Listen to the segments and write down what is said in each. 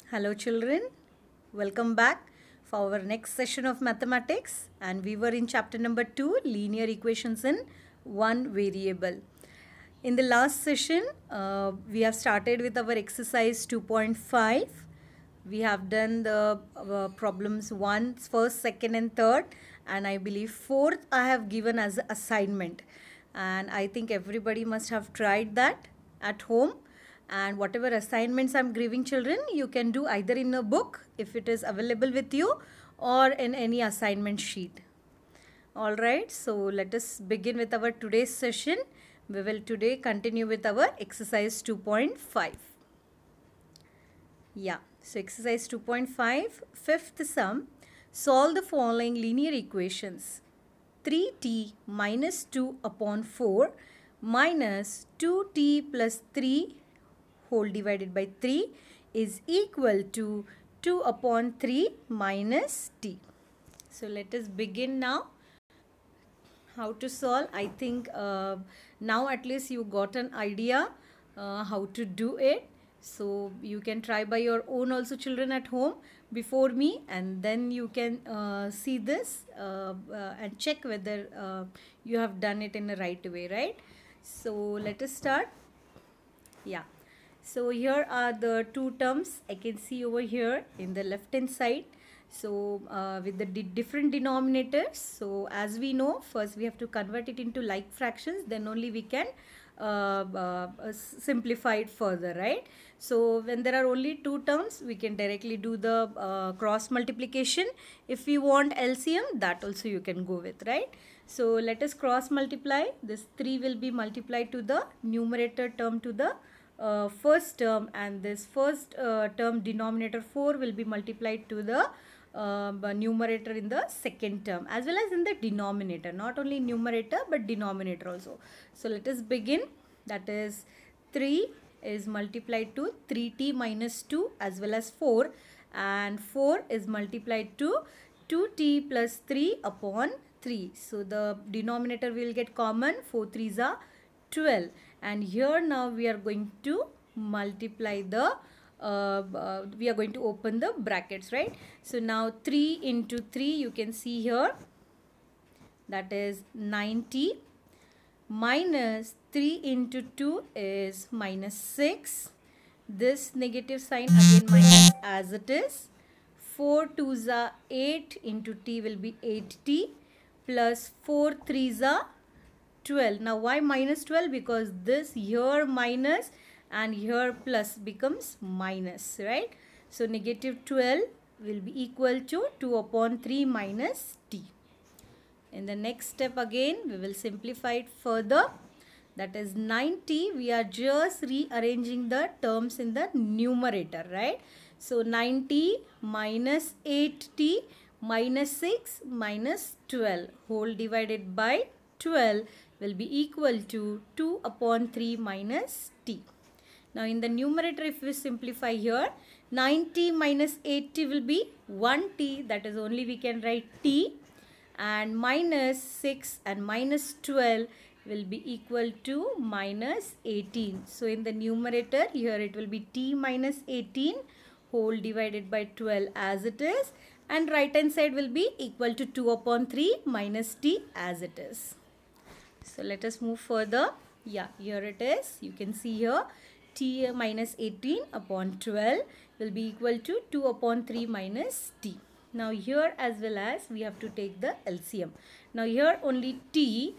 Hello children, welcome back for our next session of mathematics, and we were in chapter number 2, linear equations in one variable. In the last session, we have started with our exercise 2.5. We have done the problems 1, first, second and third, and I believe fourth I have given as assignment, and I think everybody must have tried that at home. And whatever assignments I'm giving children, you can do either in a book if it is available with you, or in any assignment sheet. Alright, so let us begin with our today's session. We will today continue with our exercise 2.5. Yeah, so exercise 2.5, fifth sum. Solve the following linear equations. 3t minus 2 upon 4 minus 2t plus 3 whole divided by 3 is equal to 2 upon 3 minus t. So let us begin now. How to solve? I think now at least you got an idea how to do it. So you can try by your own also children at home before me, and then you can see this and check whether you have done it in the right way, right? So let us start. Yeah. So here are the two terms I can see over here in the left hand side. So with the different denominators, so as we know, first we have to convert it into like fractions, then only we can simplify it further, right? So when there are only two terms, we can directly do the cross multiplication. If we want LCM, that also you can go with, right? So let us cross multiply. This 3 will be multiplied to the numerator term to the first term, and this first term denominator 4 will be multiplied to the numerator in the second term, as well as in the denominator, not only numerator but denominator also. So let us begin. That is 3 is multiplied to 3t minus 2 as well as 4, and 4 is multiplied to 2t plus 3 upon 3. So the denominator will get common. 4 3s are 12, and here now we are going to multiply the we are going to open the brackets, right? So now 3 into 3, you can see here, that is 90, minus 3 into 2 is minus 6. This negative sign again minus as it is. 4 2s are 8 into t will be 8t plus 4 3s are 12. Now why minus 12? Because this here minus and here plus becomes minus, right? So negative 12 will be equal to 2 upon 3 minus t. In the next step again, we will simplify it further. That is 90. We are just rearranging the terms in the numerator, right? So 90 minus 8t minus 6 minus 12 whole divided by 12 will be equal to 2 upon 3 minus t. Now in the numerator, if we simplify here, 90 minus 80 will be 1t, that is only we can write t, and minus 6 and minus 12 will be equal to minus 18. So in the numerator here it will be t minus 18 whole divided by 12 as it is, and right hand side will be equal to 2 upon 3 minus t as it is. So let us move further. Yeah, here it is. You can see here t minus 18 upon 12 will be equal to 2 upon 3 minus t. Now here as well as we have to take the LCM. Now here only t,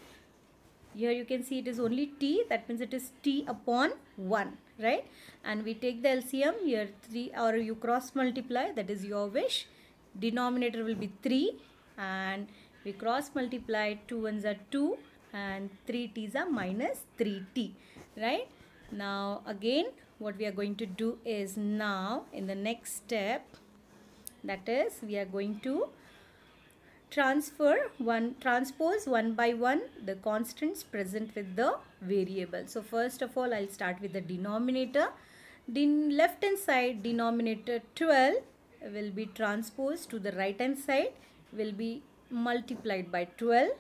here you can see it is only t, that means it is t upon 1, right? And we take the LCM here 3, or you cross multiply, that is your wish. Denominator will be 3, and we cross multiply, 2 ones are 2 and 3 t's are minus 3t, right? Now again what we are going to do is, now in the next step, that is we are going to transpose one by one the constants present with the variable. So first of all, I'll start with the denominator. Left hand side denominator 12 will be transposed to the right hand side, will be multiplied by 12,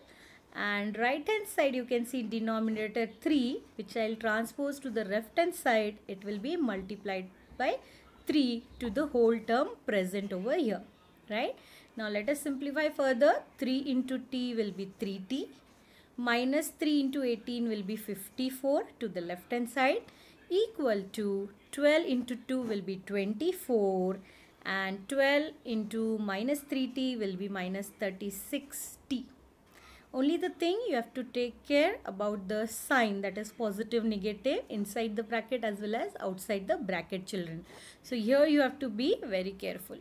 and right hand side you can see denominator 3, which I'll transpose to the left hand side, it will be multiplied by 3 to the whole term present over here, right? Now let us simplify further. 3 into t will be 3t, minus 3 into 18 will be 54 to the left hand side, equal to 12 into 2 will be 24, and 12 into minus 3t will be minus 36t. Only the thing you have to take care about the sign, that is positive, negative inside the bracket as well as outside the bracket, children. So here you have to be very careful.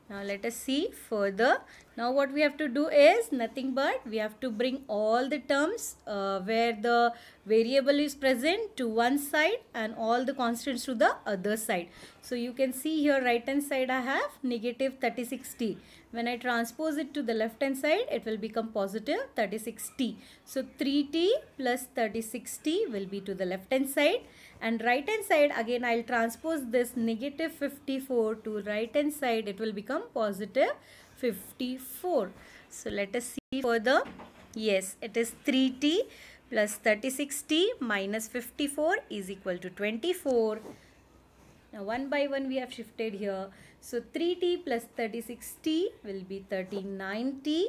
Now let us see further. Now what we have to do is nothing but we have to bring all the terms where the variable is present to one side and all the constants to the other side. So you can see here right hand side I have negative 36t. When I transpose it to the left hand side, it will become positive 36t. So 3t plus 36t will be to the left hand side, and right hand side again I'll transpose this negative 54 to right hand side, it will become positive 54. So let us see further. Yes, it is 3t plus 36t minus 54 is equal to 24. Now one by one we have shifted here. So 3t plus 36t will be 39t,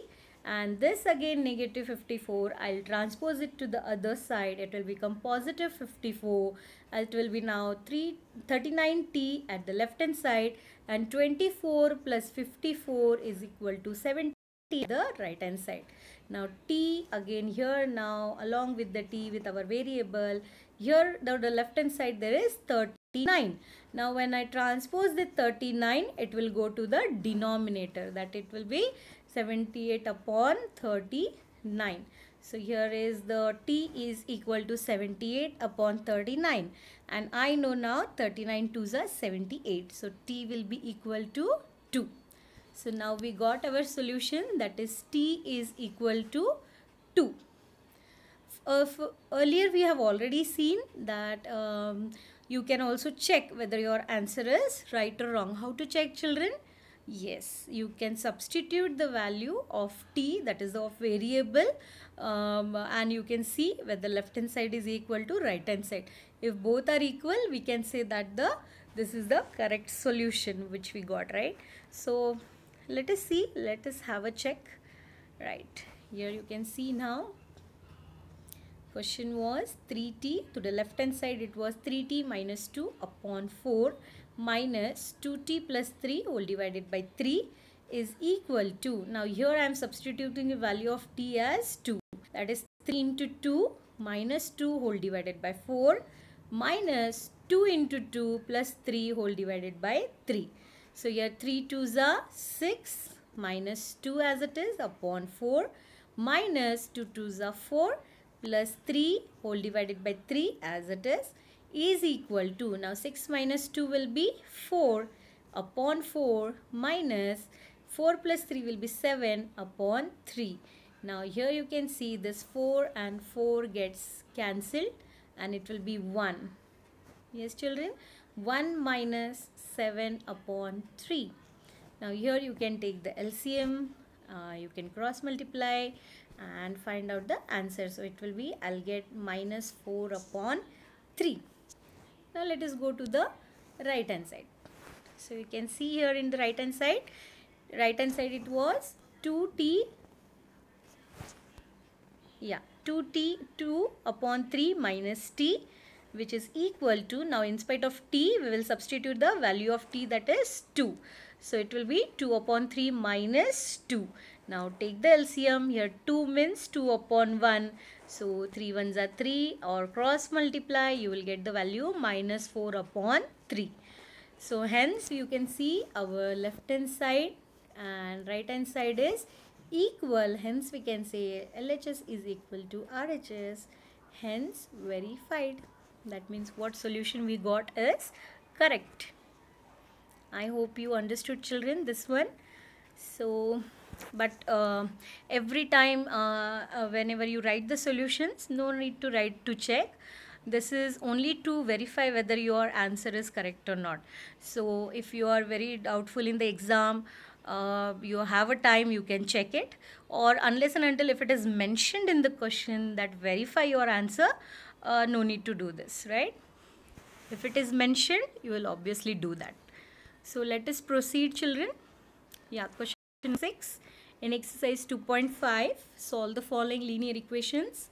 and this again negative 54, I'll transpose it to the other side, it will become positive 54. It will be now 39t at the left hand side, and 24 plus 54 is equal to 70 at the right hand side. Now t again here, now along with the t with our variable, here the left hand side there is 39. Now when I transpose the 39, it will go to the denominator, that it will be 78 upon 39. So here is the t is equal to 78 upon 39, and I know now 39 2s are 78. So t will be equal to 2. So now we got our solution, that is t is equal to 2. Earlier we have already seen that you can also check whether your answer is right or wrong. How to check, children? Yes, you can substitute the value of t, that is of variable, and you can see whether left hand side is equal to right hand side. If both are equal, we can say that this is the correct solution which we got, right? So let us see, let us have a check. Right, here you can see now. Question was 3t, to the left hand side it was 3t minus 2 upon 4 minus 2t plus 3 whole divided by 3 is equal to, now here I am substituting the value of t as 2, that is 3 into 2 minus 2 whole divided by 4 minus 2 into 2 plus 3 whole divided by 3. So here 3 2s are 6 minus 2 as it is upon 4 minus 2 2s are 4 plus 3 whole divided by 3 as it is equal to, now 6 minus 2 will be 4 upon 4 minus 4 plus 3 will be 7 upon 3. Now here you can see this 4 and 4 gets cancelled and it will be 1. Yes, children, 1 minus 7 upon 3. Now here you can take the LCM, you can cross multiply and find out the answer. So it will be, I'll get minus 4 upon 3. Now let us go to the right hand side. So you can see here in the right hand side it was 2t, 2t 2 upon 3 minus t, which is equal to, now in spite of t we will substitute the value of t, that is 2. So it will be 2 upon 3 minus 2. Now take the LCM, here 2 means 2 upon 1. So 3 ones are 3, or cross multiply, you will get the value minus 4 upon 3. So hence you can see our left hand side and right hand side is equal. Hence we can say LHS is equal to RHS. Hence verified. That means what solution we got is correct. I hope you understood, children, this one. So but every time whenever you write the solutions, no need to write to check. This is only to verify whether your answer is correct or not. So if you are very doubtful in the exam, you have a time, you can check it, or unless and until if it is mentioned in the question that verify your answer, no need to do this, right? If it is mentioned, you will obviously do that. So let us proceed, children. Yeah, question 6. In exercise 2.5, solve the following linear equations.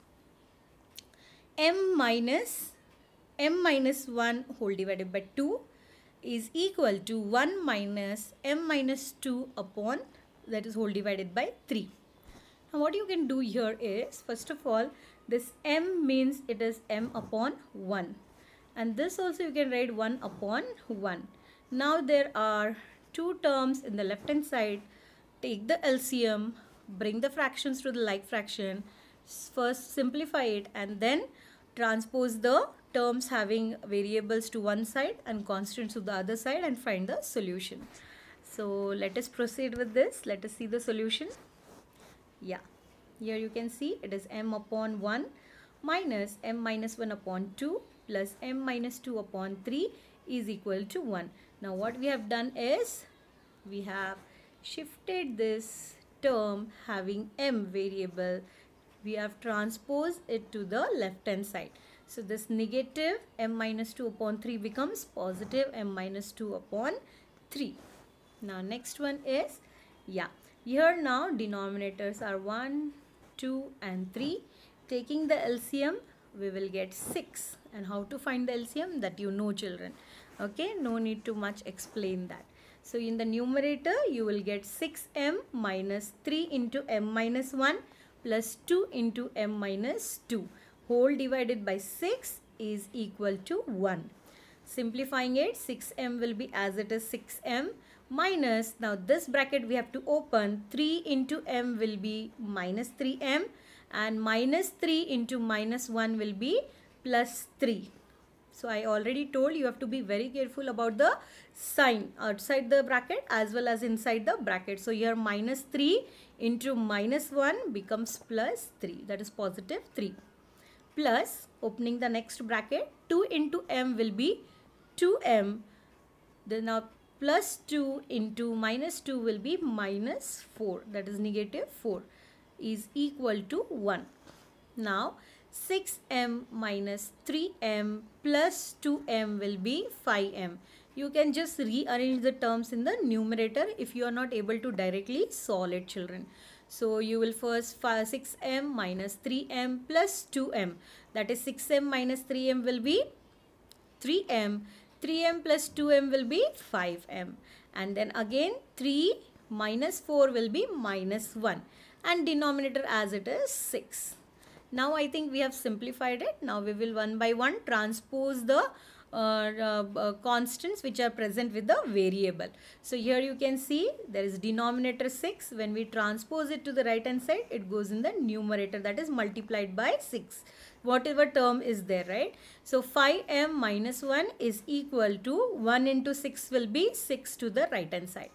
m minus 1 whole divided by 2 is equal to 1 minus m minus 2 upon, that is whole divided by 3. Now what you can do here is, first of all, this m means it is m upon 1. And this also you can write 1 upon 1. Now there are two terms in the left hand side. Take the LCM, bring the fractions to the like fraction. First simplify it and then transpose the terms having variables to one side and constants to the other side and find the solution. So let us proceed with this. Let us see the solution. Yeah, here you can see it is m upon 1 minus m minus 1 upon 2 plus m minus 2 upon 3 is equal to 1. Now what we have done is we have shifted this term having m variable. We have transposed it to the left hand side. So this negative m minus 2 upon 3 becomes positive m minus 2 upon 3. Now next one is, yeah, here now denominators are 1, 2 and 3. Taking the LCM, we will get 6. And how to find the LCM, that you know, children. Okay, no need to much explain that. So in the numerator, you will get 6m minus 3 into m minus 1 plus 2 into m minus 2. Whole divided by 6 is equal to 1. Simplifying it, 6m will be as it is 6m minus, now this bracket we have to open, 3 into m will be minus 3m and minus 3 into minus 1 will be plus 3. So I already told you have to be very careful about the sign outside the bracket as well as inside the bracket. So here minus 3 into minus 1 becomes plus 3, that is positive 3. Plus, opening the next bracket, 2 into m will be 2m. Then now plus 2 into minus 2 will be minus 4, that is negative 4 is equal to 1. Now 6m minus 3m plus 2m will be 5m. You can just rearrange the terms in the numerator if you are not able to directly solve it, children. So you will first 6m minus 3m plus 2m, that is 6m minus 3m will be 3m, 3m plus 2m will be 5m, and then again 3 minus 4 will be minus 1 and denominator as it is 6. Now I think we have simplified it. Now we will one by one transpose the constants which are present with the variable. So here you can see there is denominator 6. When we transpose it to the right hand side, it goes in the numerator, that is multiplied by 6. Whatever term is there, right? So 5m minus 1 is equal to 1 into 6 will be 6 to the right hand side.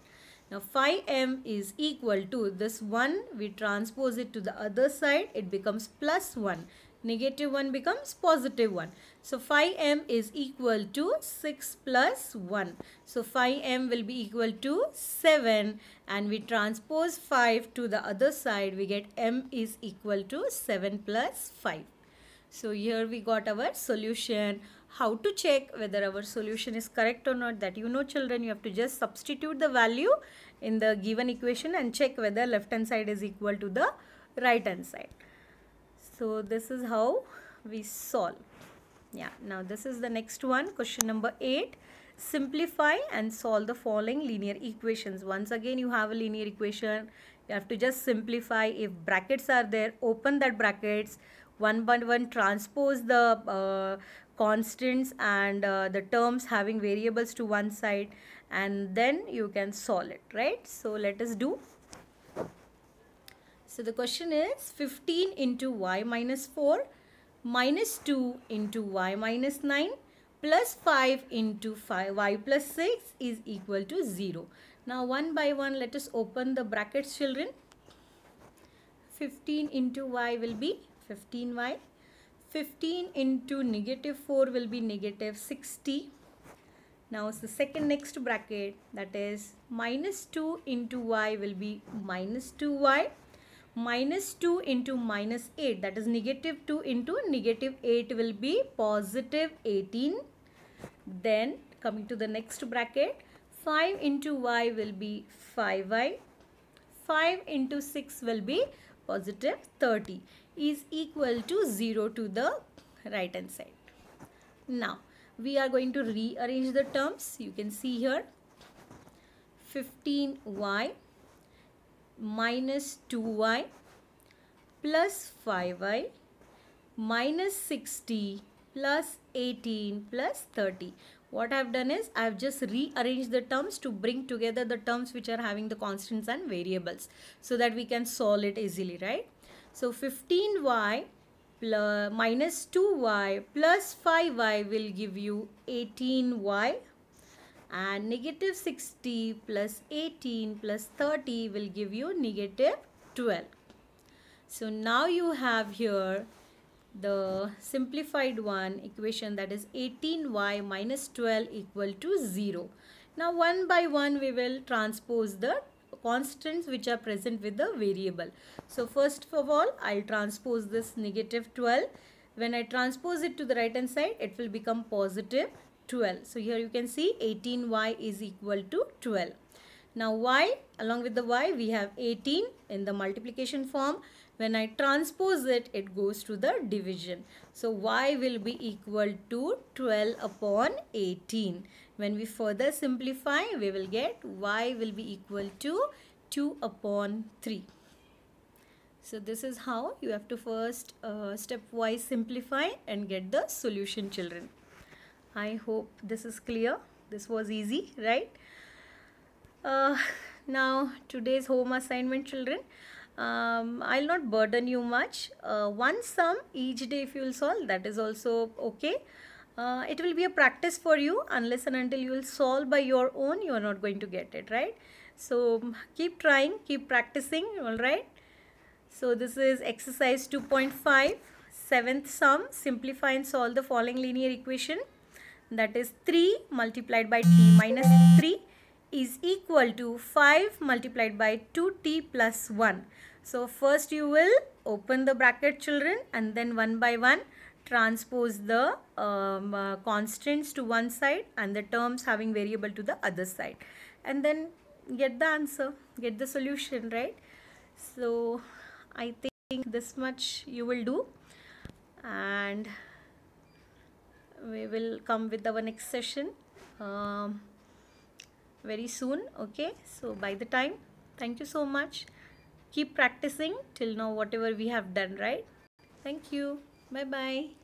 Now 5m is equal to this 1, we transpose it to the other side, it becomes plus 1. Negative 1 becomes positive 1. So 5m is equal to 6 plus 1. So 5m will be equal to 7, and we transpose 5 to the other side, we get m is equal to 7 plus 5. So here we got our solution. How to check whether our solution is correct or not, that you know, children, you have to just substitute the value in the given equation and check whether left hand side is equal to the right hand side. So this is how we solve. Yeah, now this is the next one, question number 8. Simplify and solve the following linear equations. Once again you have a linear equation, you have to just simplify. If brackets are there, open that brackets, one by one transpose the constants and the terms having variables to one side, and then you can solve it, right? So let us do. So the question is 15 into y minus 4 minus 2 into y minus 9 plus 5 into y plus 6 is equal to 0. Now one by one let us open the brackets, children. 15 into y will be 15y. 15 into negative 4 will be negative 60. Now the second next bracket, that is minus 2 into y will be minus 2y. Minus 2 into minus 8, that is negative 2 into negative 8 will be positive 18. Then coming to the next bracket, 5 into y will be 5y. 5 into 6 will be positive 30 is equal to 0 to the right hand side. Now we are going to rearrange the terms. You can see here 15y minus 2y plus 5y minus 60 plus 18 plus 30. What I have done is I have just rearranged the terms to bring together the terms which are having the constants and variables so that we can solve it easily, right? So 15y plus minus 2y plus 5y will give you 18y, and negative 60 plus 18 plus 30 will give you negative 12. So now you have here the simplified one equation, that is 18y minus 12 equal to 0. Now one by one we will transpose the constants which are present with the variable. So first of all I'll transpose this negative 12. When I transpose it to the right hand side, it will become positive 12. So here you can see 18y is equal to 12. Now y, along with the y we have 18 in the multiplication form. When I transpose it, it goes to the division. So y will be equal to 12 upon 18. When we further simplify, we will get y will be equal to 2 upon 3. So this is how you have to first stepwise simplify and get the solution, children. I hope this is clear. This was easy, right? Now today's home assignment, children. I'll not burden you much. One sum each day if you will solve, that is also okay. It will be a practice for you. Unless and until you will solve by your own, you are not going to get it, right? So keep trying, keep practicing, all right? So this is exercise 2.5, 7th sum. Simplify and solve the following linear equation. That is 3 multiplied by t minus 3 is equal to 5 multiplied by 2t plus 1. So first you will open the bracket, children, and then one by one transpose the constants to one side and the terms having variable to the other side, and then get the answer, get the solution, right? So I think this much you will do, and we will come with our next session very soon. Okay, so by the time, thank you so much. Keep practicing till now whatever we have done, right? Thank you. Bye bye.